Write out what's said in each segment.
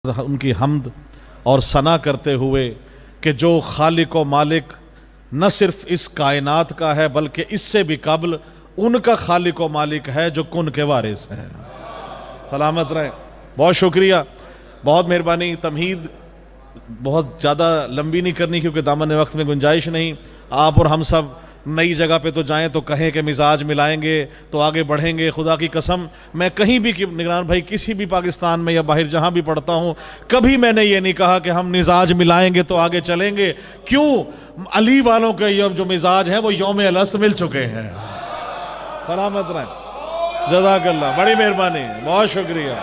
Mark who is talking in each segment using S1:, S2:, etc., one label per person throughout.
S1: उनकी हम्द और सना करते हुए कि जो खालिक व मालिक न सिर्फ इस कायनात का है बल्कि इससे भी कबल उनका खालिक व मालिक है जो कुन के वारिस है। सलामत रहे। बहुत शुक्रिया, बहुत मेहरबानी। तमहीद बहुत ज़्यादा लंबी नहीं करनी क्योंकि दामन वक्त में गुंजाइश नहीं। आप और हम सब नई जगह पे तो जाएं तो कहें कि मिजाज मिलाएंगे तो आगे बढ़ेंगे। खुदा की कसम मैं कहीं भी निगरान भाई किसी भी पाकिस्तान में या बाहर जहां भी पढ़ता हूं कभी मैंने ये नहीं कहा कि हम मिजाज मिलाएंगे तो आगे चलेंगे। क्यों? अली वालों के जो मिजाज है वो यौम अलस्त मिल चुके हैं। सलामत रहें। जज़ाकल्लाह, बड़ी मेहरबानी, बहुत शुक्रिया,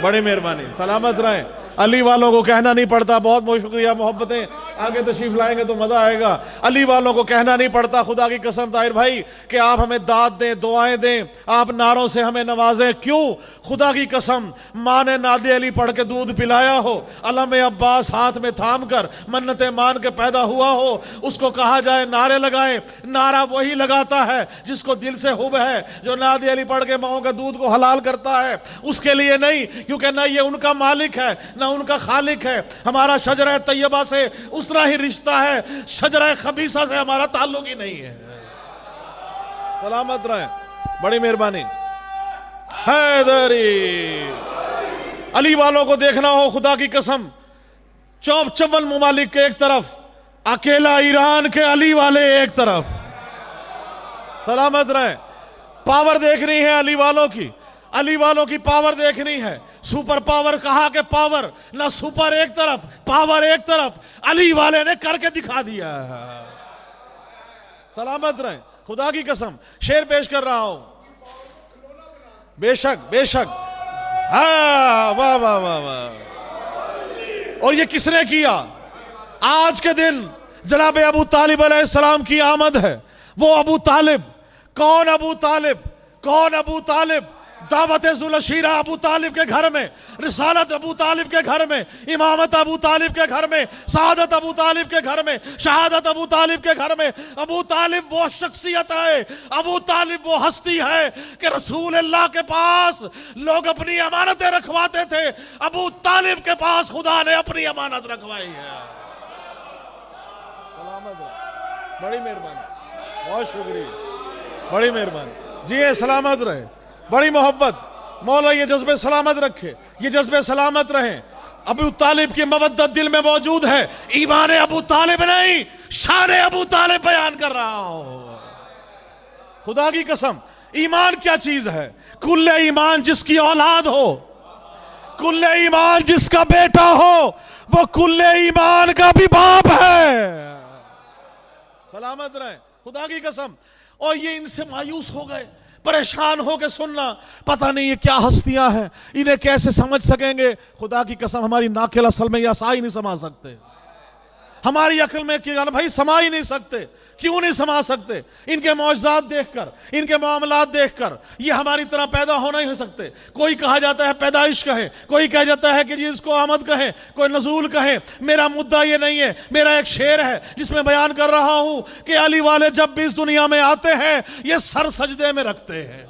S1: बड़ी मेहरबानी। सलामत रहें। अली वालों को कहना नहीं पड़ता। बहुत बहुत शुक्रिया, मोहब्बतें आगे तशरीफ लाएंगे तो मज़ा आएगा। अली वालों को कहना नहीं पड़ता। खुदा की कसम ताहिर भाई कि आप हमें दाद दें, दुआएं दें, आप नारों से हमें नवाजें। क्यों? खुदा की कसम माँ ने नादे अली पढ़ के दूध पिलाया हो, अलम अब्बास हाथ में थाम कर मन्नतें मान के पैदा हुआ हो, उसको कहा जाए नारे लगाए, नारा वही लगाता है जिसको दिल से हुब है, जो नादे अली पढ़ के माओ का दूध को हलाल करता है। उसके लिए नहीं, क्योंकि ना ये उनका मालिक है ना उनका खालिक है। हमारा शजरा तैयबा से उतना ही रिश्ता है, शजरा खबीसा से हमारा ताल्लुक ही नहीं है। सलामत रहे, बड़ी मेहरबानी। हैदरी अली वालों को देखना हो, खुदा की कसम 54 मुमालिक के एक तरफ, अकेला ईरान के अली वाले एक तरफ। सलामत रहे। पावर देखनी है अली वालों की, अली वालों की पावर देखनी है। सुपर पावर कहा कि पावर ना, सुपर एक तरफ पावर एक तरफ, अली वाले ने करके दिखा दिया है। सलामत रहे। खुदा की कसम शेर पेश कर रहा हूं। बेशक बेशक, हाँ, वाह वाह वाह वाह। और ये किसने किया? आज के दिन जनाब अबू तालिब अलैहिस्सलाम की आमद है। वो अबू तालिब कौन? अबू तालिब कौन? अबू तालिब दावत ज़ुलशीरा अबू तालिब के घर में, रिसालत अबू तालिब के घर में, इमामत अबू तालिब के घर में, शहादत अबू तालिब के घर में, शहादत अबू तालिब के घर में। अबू तालिब वो शख्सियत है, अबू तालिब वो हस्ती है कि रसूल अल्लाह के पास लोग अपनी अमानतें रखवाते थे, अबू तालिब के पास खुदा ने अपनी अमानत रखवाई है। बड़ी मेहरबानी, बहुत शुक्रिया, बड़ी मेहरबानी। जी सलामत रहे, बड़ी मोहब्बत। मौला ये जज्बे सलामत रखे, ये जज्बे सलामत रहे। अबू तालिब की मवद्दत दिल में मौजूद है। ईमान अबू तालिब नहीं, शान अबू तालिब बयान कर रहा हूं। खुदा की कसम, ईमान क्या चीज है? कुल्ले ईमान जिसकी औलाद हो, कुल्ले ईमान जिसका बेटा हो, वो कुल्ले ईमान का भी बाप है। सलामत रहे, खुदा की कसम। और ये इनसे मायूस हो गए, परेशान हो के सुनना, पता नहीं ये क्या हस्तियां हैं, इन्हें कैसे समझ सकेंगे। खुदा की कसम हमारी नाकिल असल में या सा ही नहीं समा सकते, हमारी अकल में क्या भाई समा ही नहीं सकते। क्यों नहीं समा सकते? इनके मौजज़ात देखकर, इनके मामलात देखकर ये हमारी तरह पैदा होना ही हो सकते। कोई कहा जाता है पैदाइश कहे, कोई कह जाता है कि जी इसको आमद कहे, कोई नजूल कहे। मेरा मुद्दा ये नहीं है। मेरा एक शेर है जिसमें बयान कर रहा हूं कि अली वाले जब भी इस दुनिया में आते हैं ये सर सजदे में रखते हैं।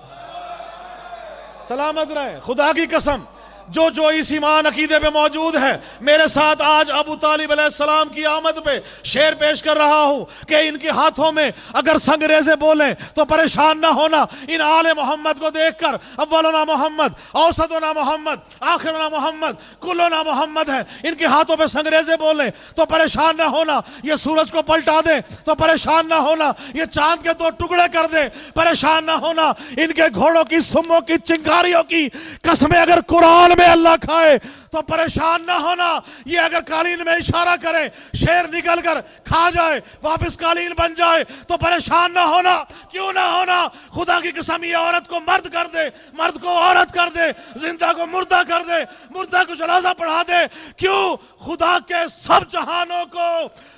S1: सलामत रहे। खुदा की कसम जो जो इस ईमान अकीदे पे मौजूद है, मेरे साथ आज अबू तालिब अलैहिस्सलाम की आमद पे शेर पेश कर रहा हूं कि इनके हाथों में अगर संगरेज़े बोलें तो परेशान ना होना। इन आले मोहम्मद को देखकर, अव्वलुना मोहम्मद, औसतुना मोहम्मद, आखिरुना मोहम्मद, कुल्लुना मोहम्मद है। इनके हाथों पे संगरेज़े बोलें तो परेशान ना होना। ये सूरज को पलटा दे तो परेशान ना होना। ये चांद के 2 टुकड़े कर दे, परेशान ना होना। इनके घोड़ों की, सुम्मों की, चिंगारियों की कसमें अगर कुरान में अल्लाह खाए तो परेशान ना होना। ये अगर कालीन में इशारा करे, शेर निकल कर खा जाए, वापस कालीन बन जाए तो परेशान ना होना। क्यों ना होना? खुदा की कसम ये औरत को मर्द कर दे, मर्द को औरत कर दे, जिंदा को मुर्दा कर दे, मुर्दा को जनाजा पढ़ा दे। क्यों? खुदा के सब जहानों को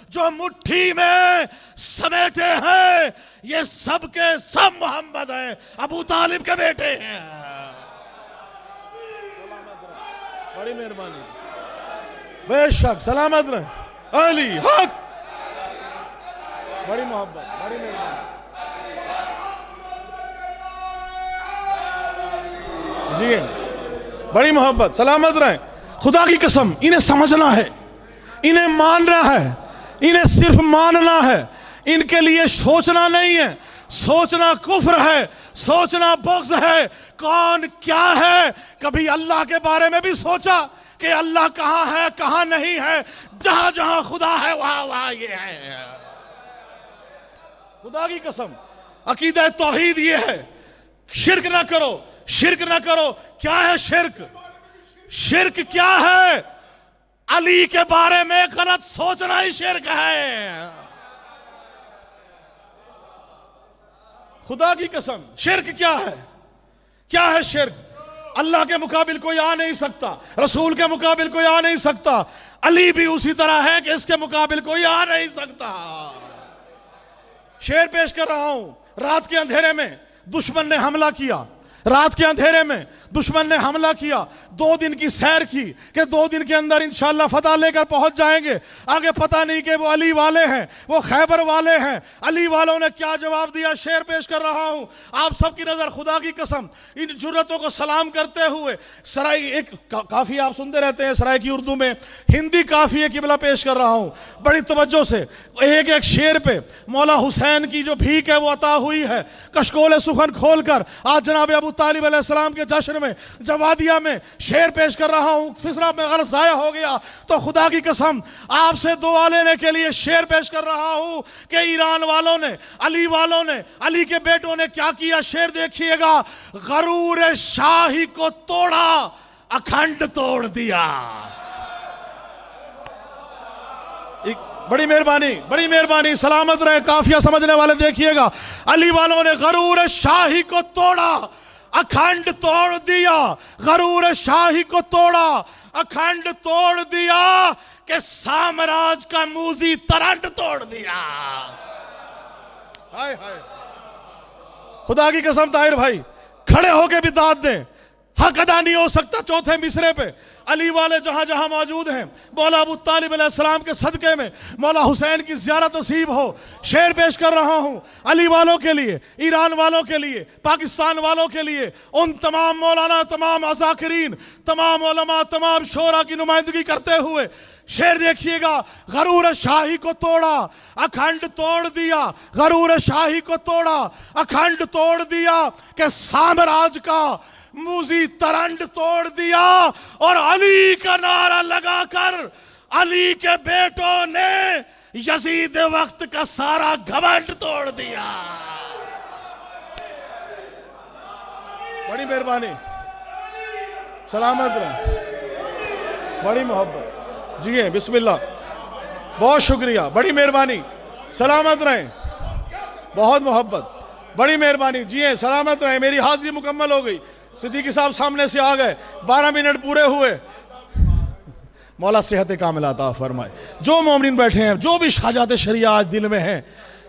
S1: जो मुट्ठी में समेटे हैं, ये सब के सब मोहम्मद हैं, अबू तालिब के बेटे हैं। बड़ी मेहरबानी, बेशक। सलामत रहे। अली हक, बड़ी मोहब्बत, बड़ी मेहरबानी। जी बड़ी मोहब्बत, सलामत रहें।
S2: खुदा की कसम, इन्हें समझना है, इन्हें मानना है, इन्हें सिर्फ मानना है, इनके लिए सोचना नहीं है। सोचना कुफ्र है, सोचना बुग़्ज़ है। कौन क्या है? कभी अल्लाह के बारे में भी सोचा कि अल्लाह कहां है, कहां नहीं है? जहां जहां खुदा है वहां वहां ये है। खुदा की कसम, अकीदा तौहीद ये है, शिर्क ना करो, शिर्क ना करो। क्या है शिर्क? शिर्क क्या है? अली के बारे में गलत सोचना ही शिर्क है। खुदा की कसम, शिर्क क्या है? क्या है शिर्क? अल्लाह के मुकाबिल कोई आ नहीं सकता, रसूल के मुकाबिल कोई आ नहीं सकता, अली भी उसी तरह है कि इसके मुकाबिल कोई आ नहीं सकता। शेर पेश कर रहा हूं। रात के अंधेरे में दुश्मन ने हमला किया, रात के अंधेरे में दुश्मन ने हमला किया। 2 दिन की सैर की कि 2 दिन के अंदर इंशाअल्लाह फतह लेकर पहुंच जाएंगे। आगे पता नहीं कि वो अली वाले हैं, वो खैबर वाले हैं। अली वालों ने क्या जवाब दिया, शेर पेश कर रहा हूं आप सबकी नजर। खुदा की कसम, इन जुर्रतों को सलाम करते हुए सराय एक काफी आप सुनते रहते हैं, सराय की उर्दू में हिंदी काफी है किबला पेश कर रहा हूं बड़ी तवज्जो से। एक एक शेर पे मौला हुसैन की जो भीख है वो अता हुई है। कशकोल सुखन खोलकर आज जनाब अबू तालिब अलैहिस्सलाम के जश्न में जवादिया में शेर पेश कर रहा हूं। फिसरा में गर्ज जाया हो गया तो खुदा की कसम आपसे दुआ लेने के लिए शेर पेश कर रहा हूं कि ईरान वालों ने, अली वालों ने, अली के बेटों ने क्या किया। शेर देखिएगा। गरूर शाही को तोड़ा, अखंड तोड़ दिया। बड़ी मेहरबानी, बड़ी मेहरबानी, सलामत रहे काफिया समझने वाले देखिएगा। अली वालों ने गरूर शाही को तोड़ा, अखंड तोड़ दिया। गरूर शाही को तोड़ा, अखंड तोड़ दिया कि साम्राज्य का मूजी तरंट तोड़ दिया। हाय हाय, खुदा की कसम ताहिर भाई खड़े होके भी दाद दें, हक अदा नहीं हो सकता। चौथे मिसरे पे अली वाले जहां जहां मौजूद हैं, मौला अबू तालिब अलैहिस्सलाम के सदके में मौला हुसैन की ज़ियारत नसीब हो। शेर पेश कर रहा हूं अली वालों के लिए, ईरान वालों के लिए, पाकिस्तान वालों के लिए, उन तमाम मौलाना, तमाम अज़ाकिरीन, तमाम उलमा, तमाम शोरा की नुमाइंदगी करते हुए शेर देखिएगा। गरूर शाही को तोड़ा, अखंड तोड़ दिया। गरूर शाही को तोड़ा, अखंड तोड़ दिया कि साम्राज्य का मूजी तरंड तोड़ दिया। और अली का नारा लगाकर अली के बेटों ने यजीद वक्त का सारा घमंड तोड़ दिया। बड़ी मेहरबानी, सलामत रहे, बड़ी मोहब्बत। जी हैं, बिस्मिल्लाह, बहुत शुक्रिया, बड़ी मेहरबानी, सलामत रहें, बहुत मोहब्बत, बड़ी मेहरबानी। जी हैं, सलामत रहें। मेरी हाजिरी मुकम्मल हो गई। सिद्दीकी साहब सामने से आ गए, 12 मिनट पूरे हुए। मौला सेहत कामिला अता फरमाए। जो मोमिन बैठे हैं, जो भी हाजात शरिया आज दिल में हैं,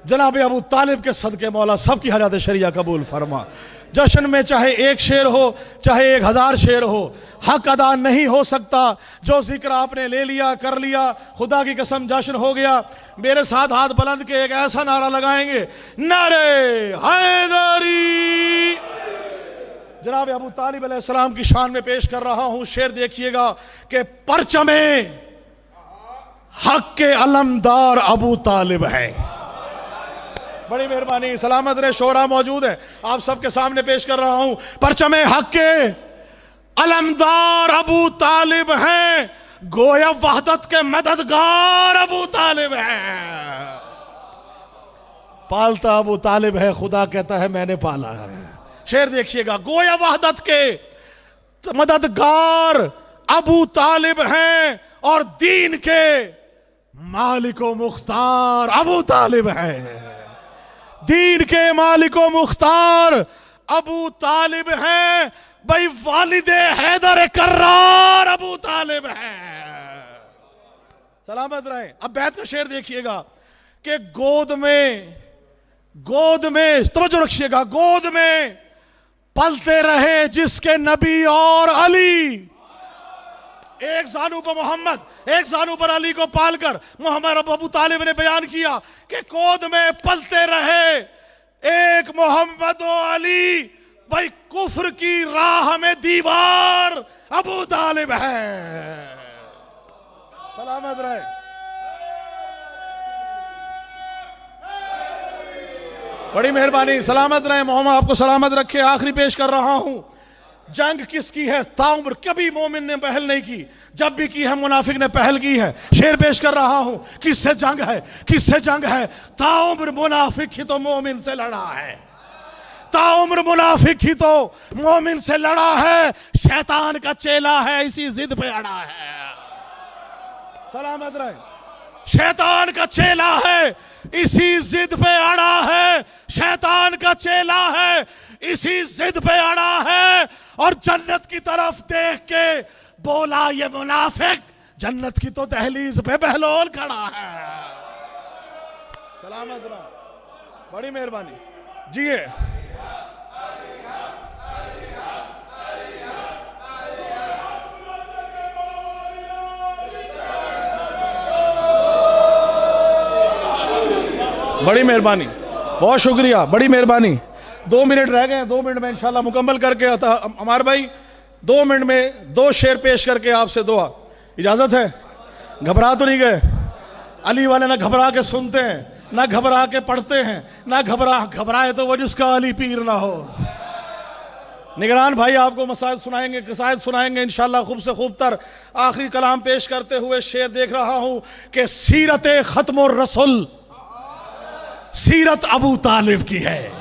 S2: जनाब अबू तालिब के सदके मौला सबकी हाजात शरिया कबूल फरमा। जश्न में चाहे 1 शेर हो, चाहे 1000 शेर हो, हक अदा नहीं हो सकता। जो जिक्र आपने ले लिया, कर लिया, खुदा की कसम जश्न हो गया। मेरे साथ हाथ बुलंद के एक ऐसा नारा लगाएंगे, नारे हैदरी। जनाब अबू तालिब अलैहिस्सलाम की शान में पेश कर रहा हूं शेर देखिएगा कि परचमे हक के अलमदार अबू तालिब है। बड़ी मेहरबानी, सलामत रहे, शोरा मौजूद है, आप सबके सामने पेश कर रहा हूं। परचमे हक के अलमदार अबू तालिब हैं, गोया वहदत के मददगार अबू तालिब हैं। पालता अबू तालिब है, खुदा कहता है मैंने पाला है। शेर देखिएगा। गोया वहदत के मददगार अबू तालिब हैं और दीन के मालिको मुख्तार अबू तालिब हैं। दीन के मालिको मुख्तार अबू तालिब हैं। भाई वालिदे हैदर कर्रार अबू तालिब हैं। सलामत रहे। अब बैत का शेर देखिएगा कि गोद में तवज्जो रखिएगा, गोद में पलते रहे जिसके नबी और अली। एक जानु पर मोहम्मद, एक जानु पर अली को पालकर मोहम्मद अबू तालिब ने बयान किया कि गोद में पलते रहे एक मोहम्मद और अली। भाई कुफ्र की राह में दीवार अबू तालिब है। सलामत रहे। बड़ी मेहरबानी, सलामत रहे। मोहम्मद आपको सलामत रखे। आखिरी पेश कर रहा हूं, जंग किसकी है? ताउम्र कभी मोमिन ने पहल नहीं की, जब भी की है मुनाफिक ने पहल की है। शेर पेश कर रहा हूं, किससे जंग है? किससे जंग है? ताउम्र मुनाफिक ही तो मोमिन से लड़ा है। ताउम्र मुनाफिक ही तो मोमिन से लड़ा है। शैतान का चेला है, इसी जिद पे अड़ा है। सलामत रहे। शैतान का चेला है, इसी जिद पे अड़ा है। शैतान का चेला है, इसी जिद पे अड़ा है। और जन्नत की तरफ देख के बोला ये मुनाफिक, जन्नत की तो दहलीज पे बहलोल खड़ा है। सलामत रहो। बड़ी मेहरबानी। जिए। बड़ी मेहरबानी, बहुत शुक्रिया, बड़ी मेहरबानी। 2 मिनट रह गए, 2 मिनट में इंशाल्लाह मुकम्मल करके आता। हमारे भाई 2 मिनट में 2 शेर पेश करके आपसे दुआ, इजाजत है? घबरा तो नहीं गए? अली वाले ना घबरा के सुनते हैं, ना घबरा के पढ़ते हैं, ना घबराए तो वो जिसका अली पीर ना हो। निगरान भाई आपको मसाइल सुनाएंगे, कसायद सुनाएंगे इंशाल्लाह खूब से खूब तर। आखिरी कलाम पेश करते हुए शेर देख रहा हूं कि सीरत खत्मुर रसूल सीरत अबू तालिब की है।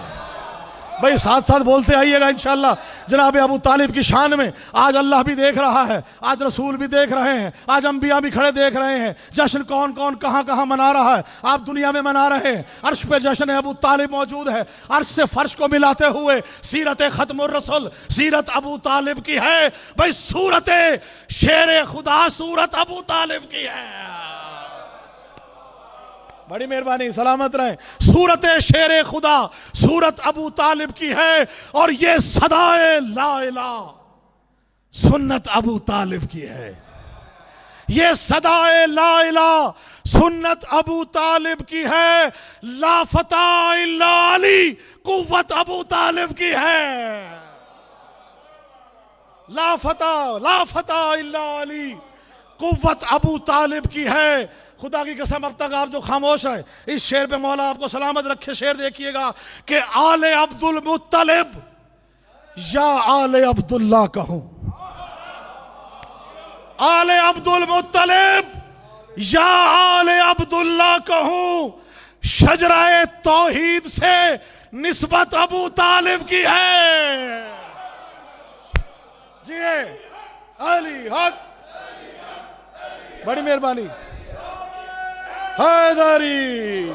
S2: भाई साथ साथ बोलते आइएगा इंशाल्लाह। जनाब अबू तालिब की शान में आज अल्लाह भी देख रहा है, आज रसूल भी देख रहे हैं, आज अंबिया भी खड़े देख रहे हैं। जश्न कौन कौन कहां कहां मना रहा है, आप दुनिया में मना रहे हैं। अर्श पे जश्न अबू तालिब मौजूद है। अर्श से फर्श को मिलाते हुए सीरत खत्मुर रसूल सीरत अबू तालिब की है। भाई सूरत शेर खुदा सूरत अबू तालिब की है। बड़ी मेहरबानी, सलामत रहे। सूरत शेर खुदा सूरत अबू तालिब की है। और ये सदाए ला इलाहा सुन्नत अबू तालिब की है। ये सदाए ला इलाहा सुन्नत अबू तालिब की है। ला फता इल्ला अली कुव्वत अबू तालिब की है। ला फता इल्ला अली कुव्वत अबू तालिब की है। खुदा की कसम, अब तक आप जो खामोश रहे, इस शेर पे मौला आपको सलामत रखे। शेर देखिएगा कि आले अब्दुल मुत्तलिब या आले अब्दुल्ला कहूं, आले अब्दुल मुत्तलिब या आले अब्दुल्ला कहूं। शजराए तौहीद से निस्बत अबू तालिब की है। जी अली हक। बड़ी मेहरबानी। हैदरी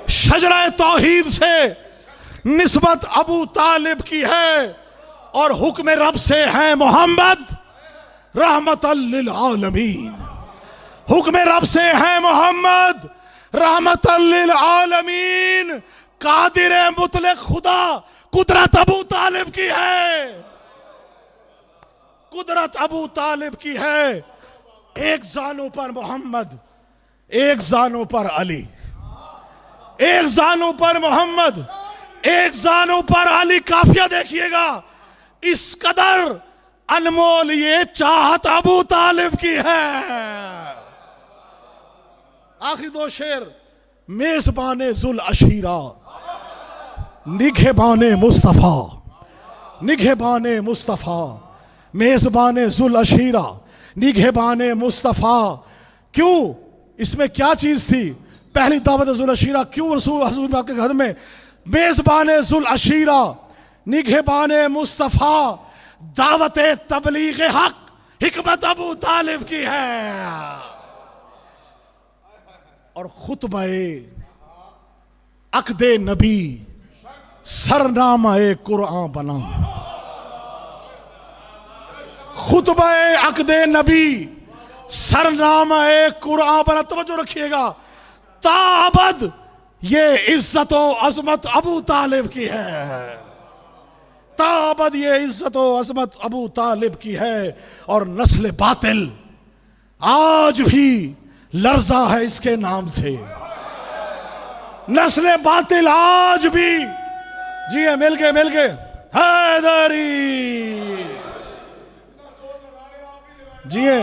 S2: शजरा तौहीद से निस्बत अबू तालिब की है। और हुक्म रब से है मोहम्मद रहमतल लिल आलमीन। हुक्म रब से है मोहम्मद रहमतल लिल आलमीन। कादिर मुतलक खुदा कुदरत अबू तालिब की है। कुदरत अबू तालिब की है। एक जानों पर मोहम्मद, एक जानों पर अली, एक जानों पर मोहम्मद, एक जानों पर अली। काफिया देखिएगा, इस कदर अनमोल ये चाहत अबू तालिब की है। आखिरी 2 शेर। मेजबाने जुल अशीरा निगहबाने मुस्तफा, निगहबाने मुस्तफा, मेजबाने जुल अशीरा निगहबाने मुस्तफा। क्यों? इसमें क्या चीज थी? पहली दावत जुल अशीरा। क्यों रसूल हजूर के घर में मेजबाने जुल अशीरा निगहबाने मुस्तफा। दावत तबलीग हक हिकमत अबू तालिब की है। और खुतबे अक़दे नबी सरनामा कुरान बना। खुतबे अक़दे नबी सरनामा कुरान बना। तवज्जो रखिएगा। ताबद ये इज्जत व अजमत अबू तालिब की है। ताबद ये इज्जत व अजमत अबू तालिब की है। और नस्ल बातिल आज भी लर्जा है इसके नाम से। नस्ल बातिल आज भी। जी मिल के हैदरी जिए।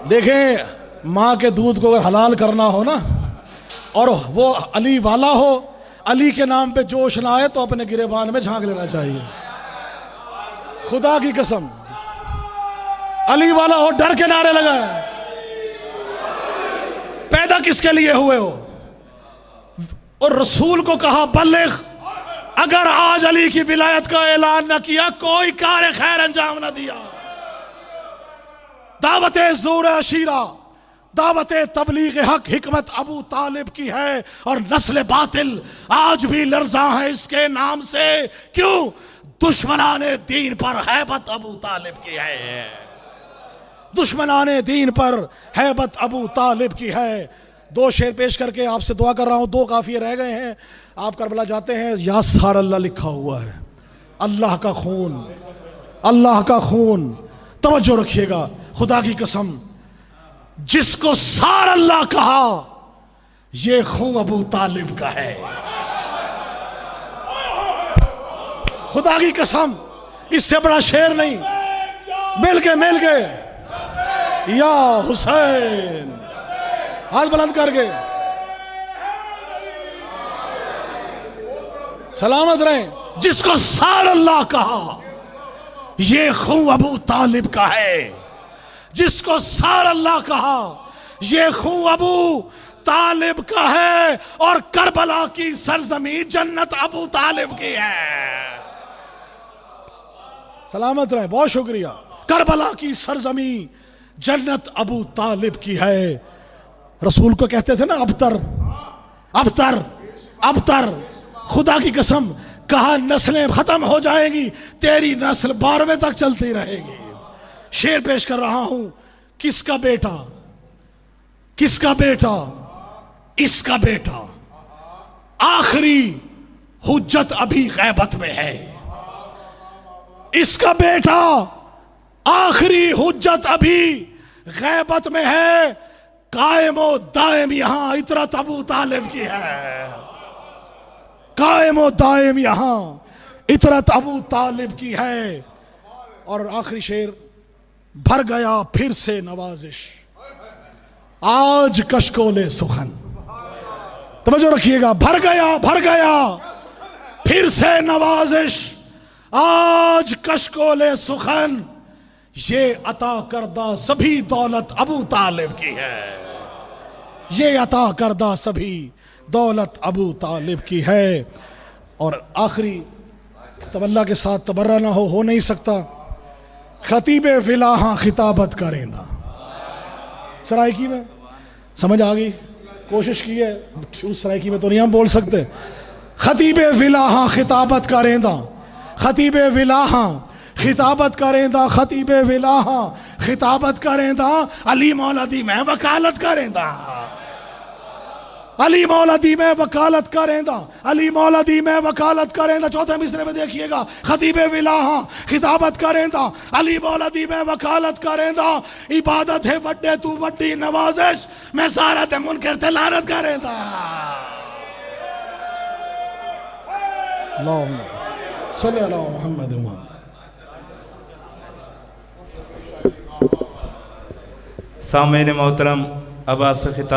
S2: देखें, माँ के दूध को अगर हलाल करना हो ना, और वो अली वाला हो, अली के नाम पे जोश ना आए तो अपने गिरेबान में झांक लेना चाहिए। खुदा की कसम, अली वाला हो, डर के नारे लगाए। पैदा किसके लिए हुए हो? और रसूल को कहा बल्लिग, अगर आज अली की विलायत का ऐलान न किया, कोई कार्य खैर अंजाम न दिया। दावत ज़ोर अशीरा, दावत तबलीग हक हिकमत अबू तालिब की है, और नस्ल बातिल आज भी लर्जा है इसके नाम से। क्यों? दुश्मनाने दीन पर हैबत अबू तालिब की है। दुश्मनाने दीन पर हैबत अबू तालिब की है। दो शेर पेश करके आपसे दुआ कर रहा हूं, दो काफिये रह गए हैं। आप करबला जाते हैं, या सार अल्लाह लिखा हुआ है, अल्लाह का खून, अल्लाह का खून। तवज्जो रखिएगा, खुदा की कसम, जिसको सार अल्लाह कहा, ये खून अबू तालिब का है। खुदा की कसम, इससे बड़ा शेर नहीं। मिल के या हुसैन, हाथ बुलंद करके सलामत रहें। जिसको सार अल्लाह कहा, ये खून अबू तालिब का है। जिसको सार अल्लाह कहा, ये खून अबू तालिब का है। और करबला की सरजमी जन्नत अबू तालिब की है। सलामत रहे, बहुत शुक्रिया। करबला की सरजमी जन्नत अबू तालिब की है। रसूल को कहते थे ना, अबतर अबतर अबतर। खुदा की कसम, कहा नस्लें खत्म हो जाएंगी, तेरी नस्ल 12वें तक चलती रहेगी। शेर पेश कर रहा हूं, किसका बेटा, किसका बेटा, इसका बेटा, आखिरी हुज्जत अभी गैबत में है। इसका बेटा आखिरी हुज्जत अभी गैबत में है। कायमो दायम यहां इतरत अबू तालिब की है। कायमो दायम यहां इतरत अबू तालिब की है। और आखिरी शेर, भर गया फिर से नवाजिश, आज कशकोले सुखन। तवज्जो रखिएगा, भर गया फिर से नवाजिश, आज कशकोले सुखन। ये अता करदा सभी दौलत अबू तालिब की है। ये अता करदा सभी दौलत अबू तालिब की है। और आखिरी तवल्ला के साथ तबर्रा ना हो नहीं सकता। खतीब विलाहा खिताबत करेंदा। सराइकी में समझ आ गई? कोशिश की है, उस सराइकी में तो नहीं हम बोल सकते। खतीब विलाहा खिताबत करेंदा, खतीब विलाहा खिताबत करेंदा, खतीब विलाहा खिताबत करेंदा। अली मौलदी में वकालत करेंदा, अली मौलदी में वकालत करेंदा, अली मौलदी में वकालत करेंदा। चौथे मिसरे में देखिएगा, खतीब विलाहा खिताबत करेंदा, अली मौलदी में वकालत करेंदा। इबादत है वड्डे तू वड्डी नवाजिश, मैं सारा ते मुनकर ते लानत करेंदा। अल्लाहुम्मा सल्ली अला मुहम्मद।
S3: सामईन मोहतरम, अब आपसे खिताब